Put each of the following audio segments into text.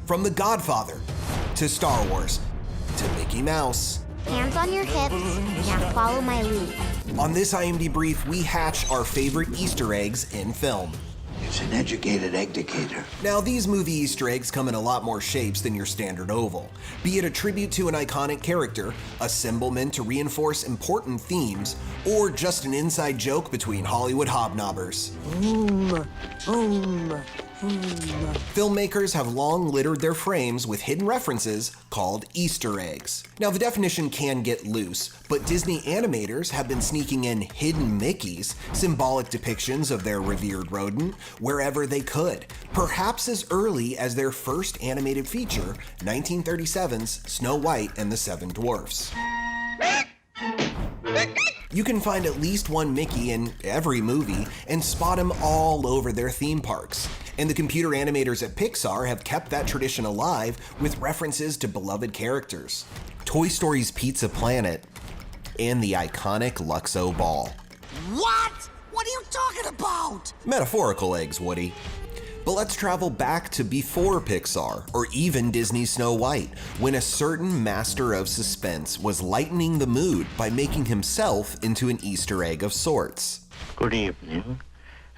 From The Godfather to Star Wars to Mickey Mouse. Hands on your hips, now follow my lead. On this IMD Brief, we hatch our favorite Easter eggs in film. It's an educated egg-decator. Now, these movie Easter eggs come in a lot more shapes than your standard oval. Be it a tribute to an iconic character, a symbol meant to reinforce important themes, or just an inside joke between Hollywood hobnobbers. Filmmakers have long littered their frames with hidden references called Easter eggs. Now, the definition can get loose, but Disney animators have been sneaking in hidden Mickeys, symbolic depictions of their revered rodent, wherever they could, perhaps as early as their first animated feature, 1937's Snow White and the Seven Dwarfs. You can find at least one Mickey in every movie and spot him all over their theme parks. And the computer animators at Pixar have kept that tradition alive with references to beloved characters. Toy Story's Pizza Planet and the iconic Luxo Ball. What? What are you talking about? Metaphorical eggs, Woody. But let's travel back to before Pixar, or even Disney's Snow White, when a certain master of suspense was lightening the mood by making himself into an Easter egg of sorts. Good evening,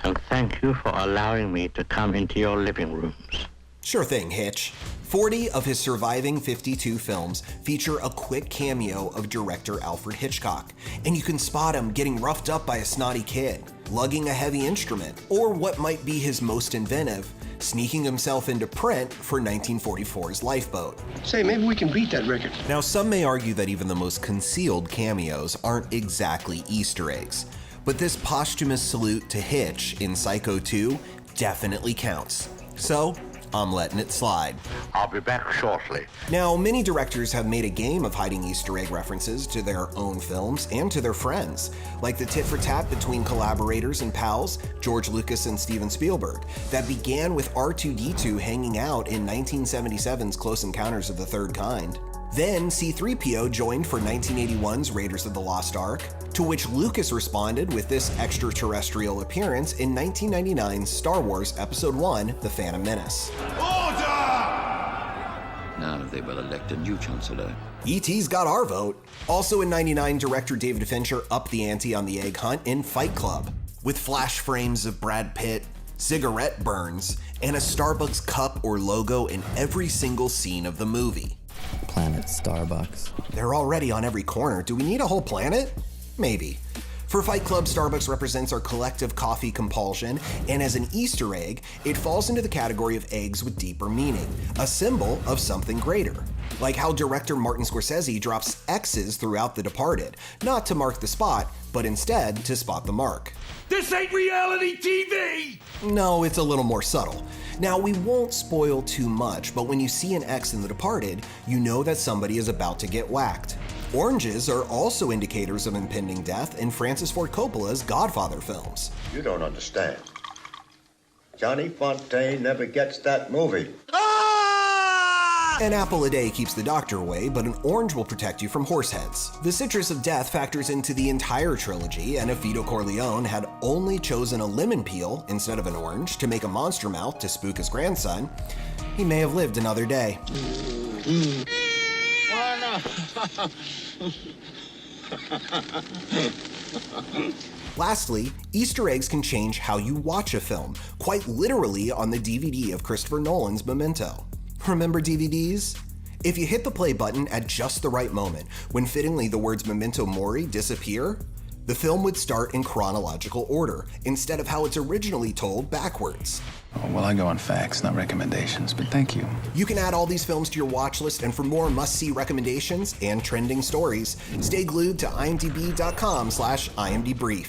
and thank you for allowing me to come into your living rooms. Sure thing, Hitch. 40 of his surviving 52 films feature a quick cameo of director Alfred Hitchcock, and you can spot him getting roughed up by a snotty kid, lugging a heavy instrument, or what might be his most inventive, sneaking himself into print for 1944's Lifeboat. Say, maybe we can beat that record. Now, some may argue that even the most concealed cameos aren't exactly Easter eggs, but this posthumous salute to Hitch in Psycho 2 definitely counts. So, I'm letting it slide. I'll be back shortly. Now, many directors have made a game of hiding Easter egg references to their own films and to their friends, like the tit-for-tat between collaborators and pals, George Lucas and Steven Spielberg, that began with R2-D2 hanging out in 1977's Close Encounters of the Third Kind. Then C-3PO joined for 1981's Raiders of the Lost Ark, to which Lucas responded with this extraterrestrial appearance in 1999's Star Wars Episode I, The Phantom Menace. Now they will elect a new chancellor. E.T.'s got our vote. Also in 99, director David Fincher upped the ante on the egg hunt in Fight Club, with flash frames of Brad Pitt, cigarette burns, and a Starbucks cup or logo in every single scene of the movie. Planet Starbucks. They're already on every corner. Do we need a whole planet? Maybe. For Fight Club, Starbucks represents our collective coffee compulsion, and as an Easter egg, it falls into the category of eggs with deeper meaning, a symbol of something greater. Like how director Martin Scorsese drops X's throughout The Departed, not to mark the spot, but instead to spot the mark. This ain't reality TV! No, it's a little more subtle. Now, we won't spoil too much, but when you see an X in The Departed, you know that somebody is about to get whacked. Oranges are also indicators of impending death in Francis Ford Coppola's Godfather films. You don't understand. Johnny Fontaine never gets that movie. An apple a day keeps the doctor away, but an orange will protect you from horse heads. The citrus of death factors into the entire trilogy, and if Vito Corleone had only chosen a lemon peel instead of an orange to make a monster mouth to spook his grandson, he may have lived another day. Lastly, Easter eggs can change how you watch a film, quite literally on the DVD of Christopher Nolan's Memento. Remember DVDs? If you hit the play button at just the right moment, when fittingly the words Memento Mori disappear, the film would start in chronological order, instead of how it's originally told backwards. Oh, well, I go on facts, not recommendations, but thank you. You can add all these films to your watch list, and for more must-see recommendations and trending stories, stay glued to imdb.com/imdbrief.